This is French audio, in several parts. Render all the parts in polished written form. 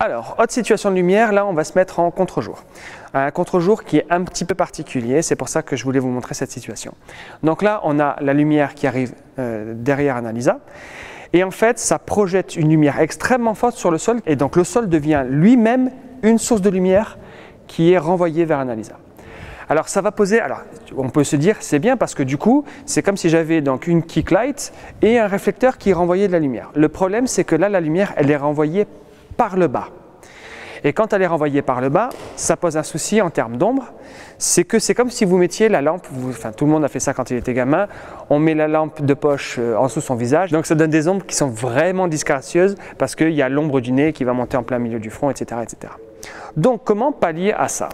Alors, autre situation de lumière, là on va se mettre en contre-jour. Un contre-jour qui est un petit peu particulier, c'est pour ça que je voulais vous montrer cette situation. Donc là, on a la lumière qui arrive derrière Annalisa. Et en fait, ça projette une lumière extrêmement forte sur le sol. Et donc le sol devient lui-même une source de lumière qui est renvoyée vers Annalisa. Alors ça va poser, alors on peut se dire c'est bien parce que du coup c'est comme si j'avais donc une kick light et un réflecteur qui renvoyait de la lumière. Le problème c'est que là la lumière elle est renvoyée par le bas. Et quand elle est renvoyée par le bas, ça pose un souci en termes d'ombre. C'est que c'est comme si vous mettiez la lampe, enfin tout le monde a fait ça quand il était gamin, on met la lampe de poche en dessous son visage. Donc ça donne des ombres qui sont vraiment disgracieuses parce qu'il y a l'ombre du nez qui va monter en plein milieu du front, etc. etc. Donc comment pallier à ça ?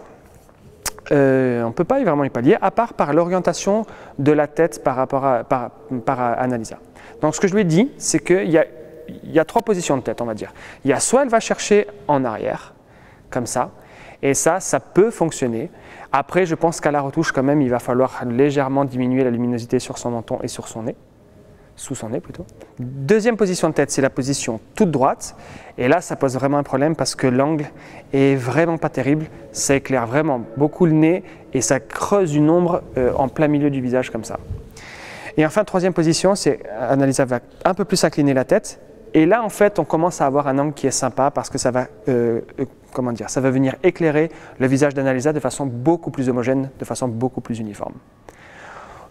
On ne peut pas vraiment y pallier, à part par l'orientation de la tête par rapport à Annalisa. Donc ce que je lui ai dit, c'est qu'il y a trois positions de tête, on va dire. Il y a soit elle va chercher en arrière, comme ça, et ça peut fonctionner. Après, je pense qu'à la retouche, quand même, il va falloir légèrement diminuer la luminosité sur son menton et sur son nez, sous son nez plutôt. Deuxième position de tête, c'est la position toute droite. Et là, ça pose vraiment un problème parce que l'angle est vraiment pas terrible. Ça éclaire vraiment beaucoup le nez et ça creuse une ombre en plein milieu du visage comme ça. Et enfin, troisième position, c'est Annalisa va un peu plus incliner la tête. Et là, en fait, on commence à avoir un angle qui est sympa parce que ça va, ça va venir éclairer le visage d'Annalisa de façon beaucoup plus homogène, de façon beaucoup plus uniforme.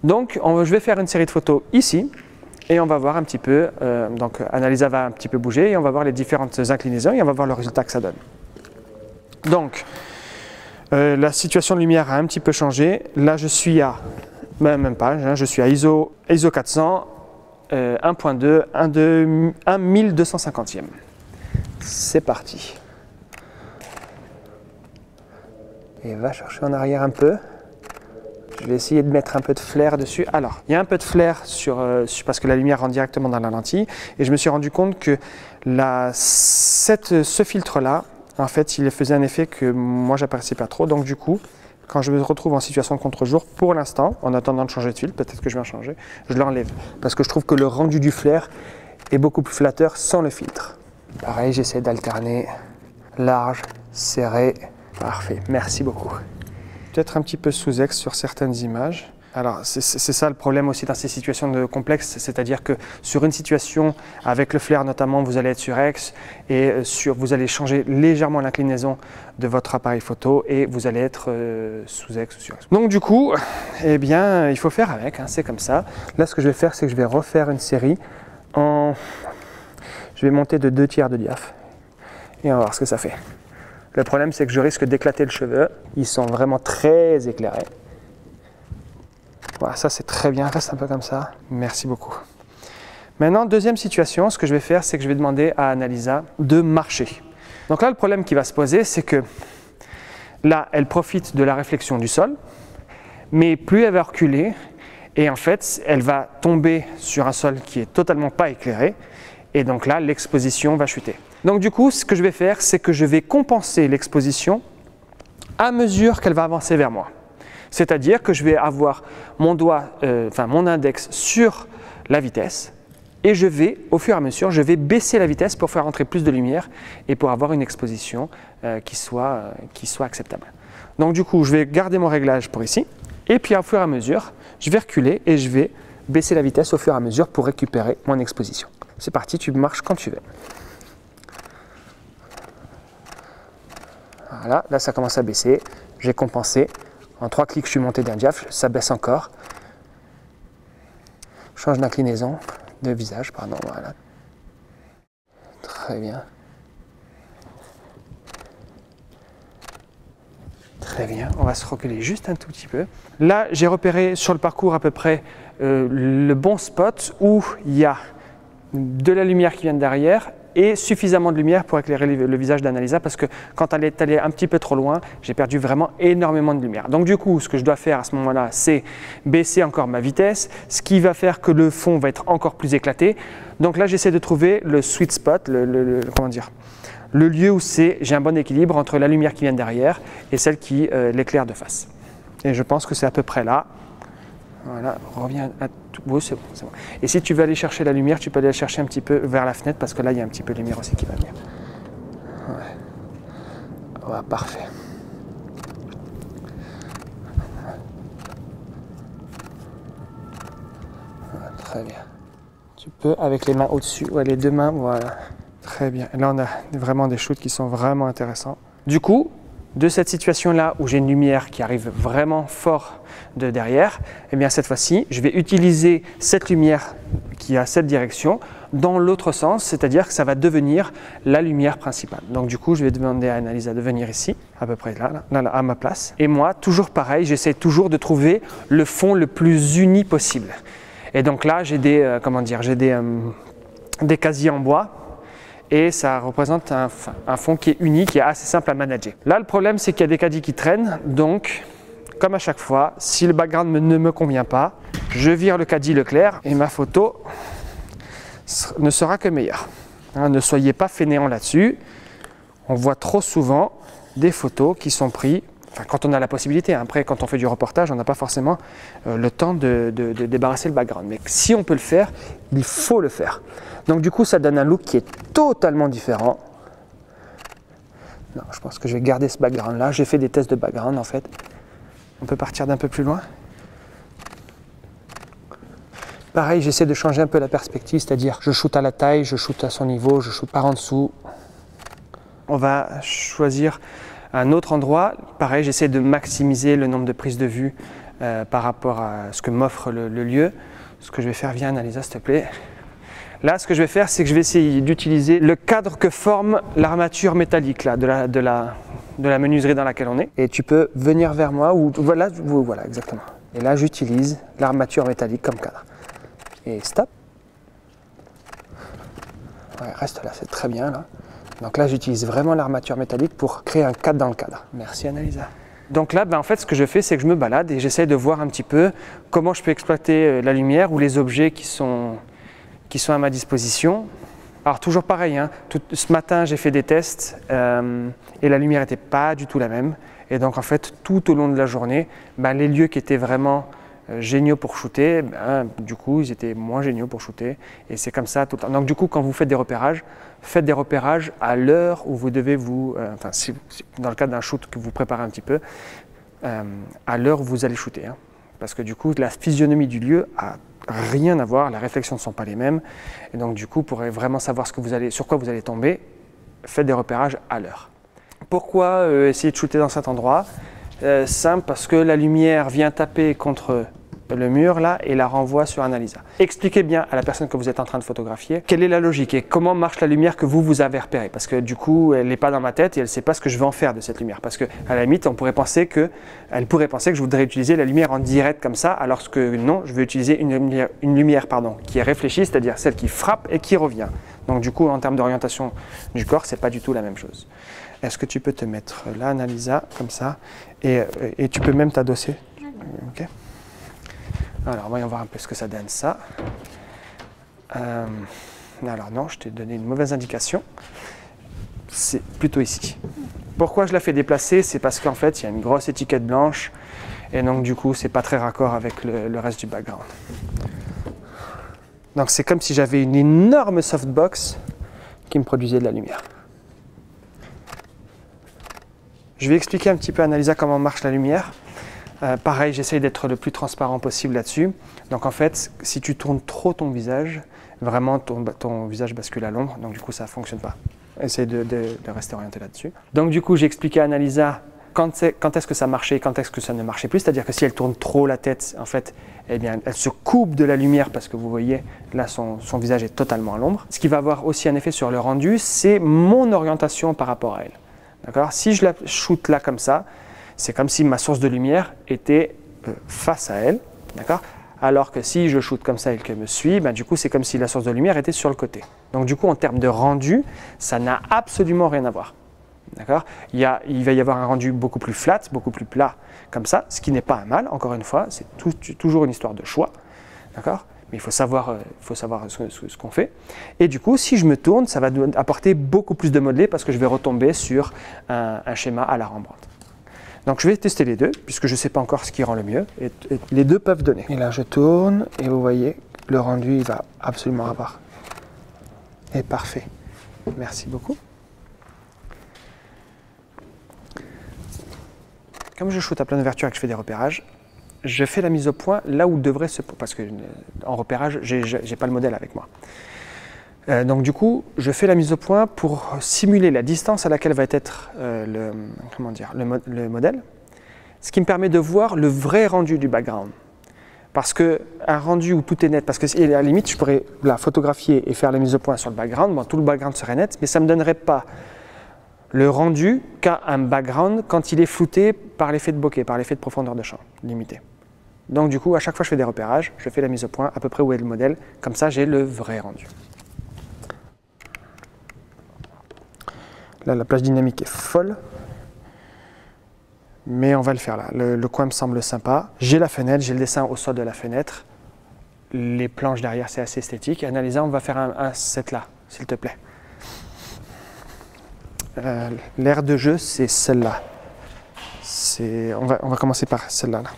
Donc, je vais faire une série de photos ici. Et on va voir un petit peu, donc Annalisa va un petit peu bouger et on va voir les différentes inclinaisons et on va voir le résultat que ça donne. Donc, la situation de lumière a un petit peu changé. Là, je suis à, même pas, hein, je suis à ISO 400, 1.2, 1250e. C'est parti. Et va chercher en arrière un peu. Je vais essayer de mettre un peu de flair dessus. Alors, il y a un peu de flair parce que la lumière rentre directement dans la lentille. Et je me suis rendu compte que ce filtre-là, en fait, il faisait un effet que moi, je n'appréciais pas trop. Donc, du coup, quand je me retrouve en situation de contre-jour, pour l'instant, en attendant de changer de filtre, peut-être que je vais en changer, je l'enlève. Parce que je trouve que le rendu du flair est beaucoup plus flatteur sans le filtre. Pareil, j'essaie d'alterner large, serré. Parfait, merci beaucoup. Peut-être un petit peu sous-ex sur certaines images. Alors c'est ça le problème aussi dans ces situations de complexes, c'est-à-dire que sur une situation avec le flair notamment, vous allez être sur ex et vous allez changer légèrement l'inclinaison de votre appareil photo et vous allez être sous ex ou sur ex. Donc du coup, eh bien, il faut faire avec, hein, c'est comme ça. Là, ce que je vais faire, c'est que je vais refaire une série je vais monter de 2 tiers de diaph et on va voir ce que ça fait. Le problème, c'est que je risque d'éclater le cheveu. Ils sont vraiment très éclairés. Voilà, ça c'est très bien. Reste un peu comme ça. Merci beaucoup. Maintenant, deuxième situation, ce que je vais faire, c'est que je vais demander à Annalisa de marcher. Donc là, le problème qui va se poser, c'est que là, elle profite de la réflexion du sol, mais plus elle va reculer, et en fait, elle va tomber sur un sol qui est totalement pas éclairé, et donc là, l'exposition va chuter. Donc du coup, ce que je vais faire, c'est que je vais compenser l'exposition à mesure qu'elle va avancer vers moi. C'est-à-dire que je vais avoir mon doigt, mon index sur la vitesse et je vais, au fur et à mesure, je vais baisser la vitesse pour faire entrer plus de lumière et pour avoir une exposition qui soit acceptable. Donc du coup, je vais garder mon réglage pour ici et puis au fur et à mesure, je vais reculer et je vais baisser la vitesse au fur et à mesure pour récupérer mon exposition. C'est parti, tu marches quand tu veux. Voilà, là ça commence à baisser, j'ai compensé. En 3 clics, je suis monté d'un diaph, ça baisse encore. Change d'inclinaison de visage, pardon, voilà. Très bien. Très bien, on va se reculer juste un tout petit peu. Là, j'ai repéré sur le parcours à peu près le bon spot où il y a de la lumière qui vient derrière et suffisamment de lumière pour éclairer le visage d'Annalisa parce que quand elle est allée un petit peu trop loin, j'ai perdu vraiment énormément de lumière. Donc du coup, ce que je dois faire à ce moment-là, c'est baisser encore ma vitesse, ce qui va faire que le fond va être encore plus éclaté. Donc là, j'essaie de trouver le sweet spot, le lieu où j'ai un bon équilibre entre la lumière qui vient derrière et celle qui l'éclaire de face. Et je pense que c'est à peu près là. Voilà, reviens à tout. Oui, c'est bon, c'est bon. Et si tu veux aller chercher la lumière, tu peux aller la chercher un petit peu vers la fenêtre parce que là, il y a un petit peu de lumière aussi qui va venir. Ouais. Ouais, parfait. Ouais, très bien. Tu peux avec les mains au-dessus, ouais, les deux mains, voilà. Très bien. Et là, on a vraiment des shoots qui sont vraiment intéressants. Du coup, de cette situation-là où j'ai une lumière qui arrive vraiment fort de derrière, eh bien cette fois-ci, je vais utiliser cette lumière qui a cette direction dans l'autre sens, c'est-à-dire que ça va devenir la lumière principale. Donc du coup, je vais demander à Annalisa de venir ici, à peu près là, à ma place. Et moi, toujours pareil, j'essaie toujours de trouver le fond le plus uni possible. Et donc là, j'ai des, des casiers en bois. Et ça représente un fond qui est uni, qui est assez simple à manager. Là, le problème, c'est qu'il y a des caddies qui traînent. Donc, comme à chaque fois, si le background ne me convient pas, je vire le caddie le clair et ma photo ne sera que meilleure. Hein, ne soyez pas fainéants là-dessus. On voit trop souvent des photos qui sont prises, quand on a la possibilité. Après, quand on fait du reportage, on n'a pas forcément le temps de débarrasser le background. Mais si on peut le faire, il faut le faire. Donc du coup, ça donne un look qui est totalement différent. Non, je pense que je vais garder ce background-là. J'ai fait des tests de background en fait. On peut partir d'un peu plus loin. Pareil, j'essaie de changer un peu la perspective, c'est-à-dire je shoot à la taille, je shoot à son niveau, je shoot par en dessous. On va choisir un autre endroit. Pareil, j'essaie de maximiser le nombre de prises de vue par rapport à ce que m'offre le lieu. Ce que je vais faire, viens Annalisa, s'il te plaît. Là, ce que je vais faire, c'est que je vais essayer d'utiliser le cadre que forme l'armature métallique là, de la menuiserie dans laquelle on est. Et tu peux venir vers moi, ou voilà exactement. Et là, j'utilise l'armature métallique comme cadre. Et stop. Ouais, reste là, c'est très bien là. Donc là, j'utilise vraiment l'armature métallique pour créer un cadre dans le cadre. Merci Annalisa. Donc là, en fait, ce que je fais, c'est que je me balade et j'essaie de voir un petit peu comment je peux exploiter la lumière ou les objets qui sont à ma disposition. Alors toujours pareil, hein, ce matin j'ai fait des tests et la lumière n'était pas du tout la même. Et donc en fait, tout au long de la journée, les lieux qui étaient vraiment géniaux pour shooter, du coup ils étaient moins géniaux pour shooter. Et c'est comme ça tout le temps. Donc du coup, quand vous faites des repérages à l'heure où vous devez si dans le cadre d'un shoot que vous préparez un petit peu, à l'heure où vous allez shooter. Hein. Parce que du coup, la physionomie du lieu a rien à voir, les réflexions ne sont pas les mêmes. Et donc du coup, pour vraiment savoir sur quoi vous allez tomber, faites des repérages à l'heure. Pourquoi essayer de shooter dans cet endroit? Simple, parce que la lumière vient taper contre le mur là et la renvoie sur Annalisa. Expliquez bien à la personne que vous êtes en train de photographier quelle est la logique et comment marche la lumière que vous avez repérée. Parce que du coup, elle n'est pas dans ma tête et elle ne sait pas ce que je vais en faire de cette lumière. Parce qu'à la limite, elle pourrait penser que je voudrais utiliser la lumière en direct comme ça, alors que non, je veux utiliser une lumière qui est réfléchie, c'est-à-dire celle qui frappe et qui revient. Donc du coup, en termes d'orientation du corps, c'est pas du tout la même chose. Est-ce que tu peux te mettre là, Annalisa, comme ça, et tu peux même t'adosser. Ok. Alors, voyons voir un peu ce que ça donne, ça. Alors non, je t'ai donné une mauvaise indication. C'est plutôt ici. Pourquoi je la fais déplacer? C'est parce qu'en fait, il y a une grosse étiquette blanche, et donc du coup, c'est pas très raccord avec le reste du background. Donc c'est comme si j'avais une énorme softbox qui me produisait de la lumière. Je vais expliquer un petit peu à Annalisa comment marche la lumière. Pareil, j'essaye d'être le plus transparent possible là-dessus. Donc en fait, si tu tournes trop ton visage, vraiment ton visage bascule à l'ombre, donc du coup ça ne fonctionne pas. Essaye de rester orienté là-dessus. Donc du coup, j'ai expliqué à Annalisa quand est-ce que ça marchait et quand est-ce que ça ne marchait plus. C'est-à-dire que si elle tourne trop la tête, en fait, eh bien, elle se coupe de la lumière parce que vous voyez, là, son visage est totalement à l'ombre. Ce qui va avoir aussi un effet sur le rendu, c'est mon orientation par rapport à elle. D'accord ? Si je la shoot là comme ça, c'est comme si ma source de lumière était face à elle. D'accord ? Alors que si je shoot comme ça et qu'elle me suit, du coup, c'est comme si la source de lumière était sur le côté. Donc du coup, en termes de rendu, ça n'a absolument rien à voir. D'accord ? Il va y avoir un rendu beaucoup plus flat, beaucoup plus plat, comme ça, ce qui n'est pas un mal, encore une fois, c'est toujours une histoire de choix. D'accord ? Mais il faut savoir ce qu'on fait. Et du coup, si je me tourne, ça va apporter beaucoup plus de modelé parce que je vais retomber sur un schéma à la Rembrandt. Donc je vais tester les deux, puisque je ne sais pas encore ce qui rend le mieux, et les deux peuvent donner. Et là je tourne, et vous voyez, le rendu il va absolument avoir. Et parfait. Merci beaucoup. comme je shoot à pleine ouverture et que je fais des repérages, je fais la mise au point là où devrait se... Parce que en repérage, j'ai pas le modèle avec moi. Donc du coup, je fais la mise au point pour simuler la distance à laquelle va être le modèle, ce qui me permet de voir le vrai rendu du background. Parce qu'un rendu où tout est net, parce que à la limite, je pourrais la photographier et faire la mise au point sur le background, bon, tout le background serait net, mais ça ne me donnerait pas le rendu qu'a un background quand il est flouté par l'effet de bokeh, par l'effet de profondeur de champ limité. Donc du coup, à chaque fois que je fais des repérages, je fais la mise au point à peu près où est le modèle, comme ça j'ai le vrai rendu. Là, la plage dynamique est folle, mais on va le faire là. Le coin me semble sympa. J'ai la fenêtre, j'ai le dessin au sol de la fenêtre. Les planches derrière, c'est assez esthétique. Analysa, on va faire un set là, s'il te plaît. L'aire de jeu, c'est celle-là. On va commencer par celle-là, là.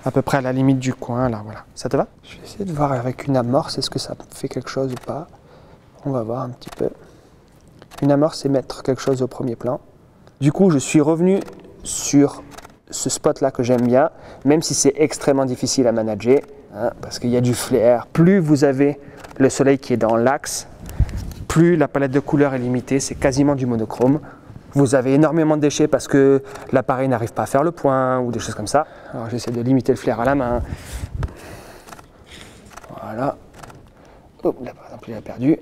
À peu près à la limite du coin, là, voilà. Ça te va? Je vais essayer de voir avec une amorce, est-ce que ça fait quelque chose ou pas. On va voir un petit peu. Une amorce, c'est mettre quelque chose au premier plan. Du coup, je suis revenu sur ce spot-là que j'aime bien, même si c'est extrêmement difficile à manager, hein, parce qu'il y a du flair. Plus vous avez le soleil qui est dans l'axe, plus la palette de couleurs est limitée, c'est quasiment du monochrome. Vous avez énormément de déchets parce que l'appareil n'arrive pas à faire le point ou des choses comme ça. Alors j'essaie de limiter le flair à la main. Voilà. Oh, là par exemple il a perdu.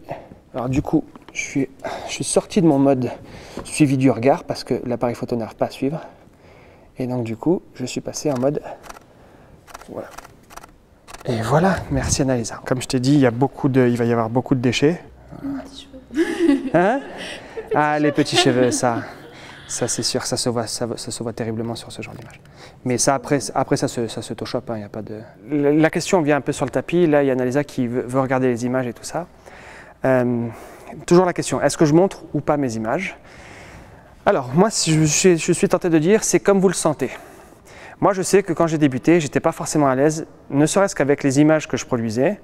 Alors du coup, je suis sorti de mon mode suivi du regard parce que l'appareil photo n'arrive pas à suivre. Et donc du coup, je suis passé en mode... Voilà. Et voilà, merci Analysa. Comme je t'ai dit, il va y avoir beaucoup de déchets. Hein? Ah, les petits cheveux, ça c'est sûr, ça se voit terriblement sur ce genre d'image. Mais ça, après ça se tochope, hein, y a pas de... La question vient un peu sur le tapis, là il y a Analysa qui veut regarder les images et tout ça. Toujours la question, est-ce que je montre ou pas mes images? Alors, moi, je suis tenté de dire, c'est comme vous le sentez. Moi, je sais que quand j'ai débuté, j'étais pas forcément à l'aise, ne serait-ce qu'avec les images que je produisais.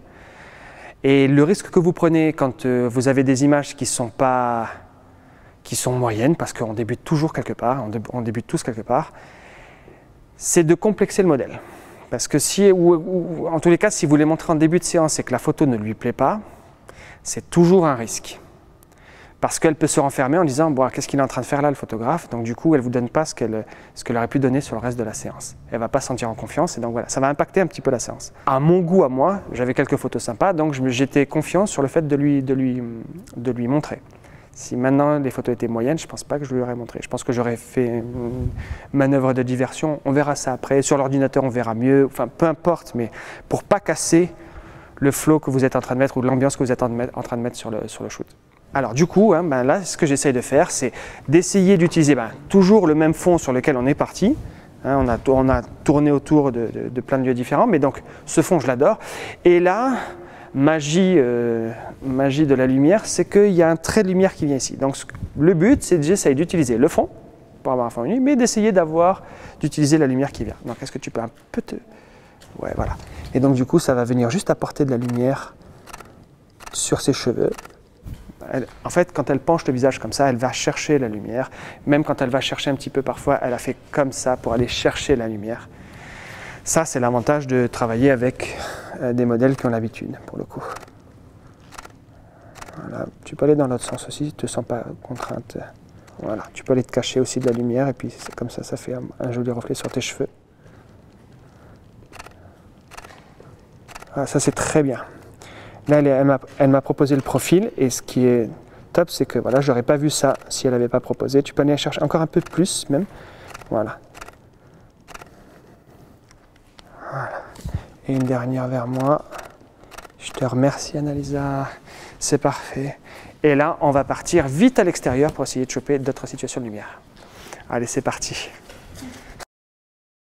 Et le risque que vous prenez quand vous avez des images qui sont moyennes, parce qu'on débute toujours quelque part, on débute tous quelque part, c'est de complexer le modèle. Parce que en tous les cas, si vous les montrez en début de séance et que la photo ne lui plaît pas, c'est toujours un risque. Parce qu'elle peut se renfermer en disant bon, qu'est-ce qu'il est en train de faire là le photographe, donc du coup elle ne vous donne pas ce qu'elle aurait pu donner sur le reste de la séance. Elle ne va pas se sentir en confiance et donc voilà, ça va impacter un petit peu la séance. À mon goût, à moi, j'avais quelques photos sympas, donc j'étais confiant sur le fait de lui montrer. Si maintenant les photos étaient moyennes, je ne pense pas que je lui aurais montré. Je pense que j'aurais fait une manœuvre de diversion, on verra ça après. Sur l'ordinateur on verra mieux, enfin peu importe, mais pour ne pas casser le flow que vous êtes en train de mettre ou l'ambiance que vous êtes en train de mettre sur le shoot. Alors du coup, hein, là, ce que j'essaye de faire, c'est d'essayer d'utiliser toujours le même fond sur lequel on est parti. Hein, on a tourné autour de plein de lieux différents, mais donc ce fond, je l'adore. Et là, magie de la lumière, c'est qu'il y a un trait de lumière qui vient ici. Donc le but, c'est que j'essaye d'utiliser le fond, pour avoir un fond uni, mais d'essayer d'utiliser la lumière qui vient. Donc est-ce que tu peux un peu te... Ouais, voilà. Et donc du coup, ça va venir juste apporter de la lumière sur ses cheveux. En fait, quand elle penche le visage comme ça, elle va chercher la lumière. Même quand elle va chercher un petit peu parfois, elle a fait comme ça pour aller chercher la lumière. Ça, c'est l'avantage de travailler avec des modèles qui ont l'habitude, pour le coup. Voilà. Tu peux aller dans l'autre sens aussi, si tu ne te sens pas contrainte. Voilà. Tu peux aller te cacher aussi de la lumière, et puis comme ça fait un joli reflet sur tes cheveux. Voilà, ça, c'est très bien. Là, elle m'a proposé le profil, et ce qui est top, c'est que voilà, je n'aurais pas vu ça si elle n'avait pas proposé. Tu peux aller chercher encore un peu de plus, même. Voilà. Voilà. Et une dernière vers moi. Je te remercie, Analysa. C'est parfait. Et là, on va partir vite à l'extérieur pour essayer de choper d'autres situations de lumière. Allez, c'est parti.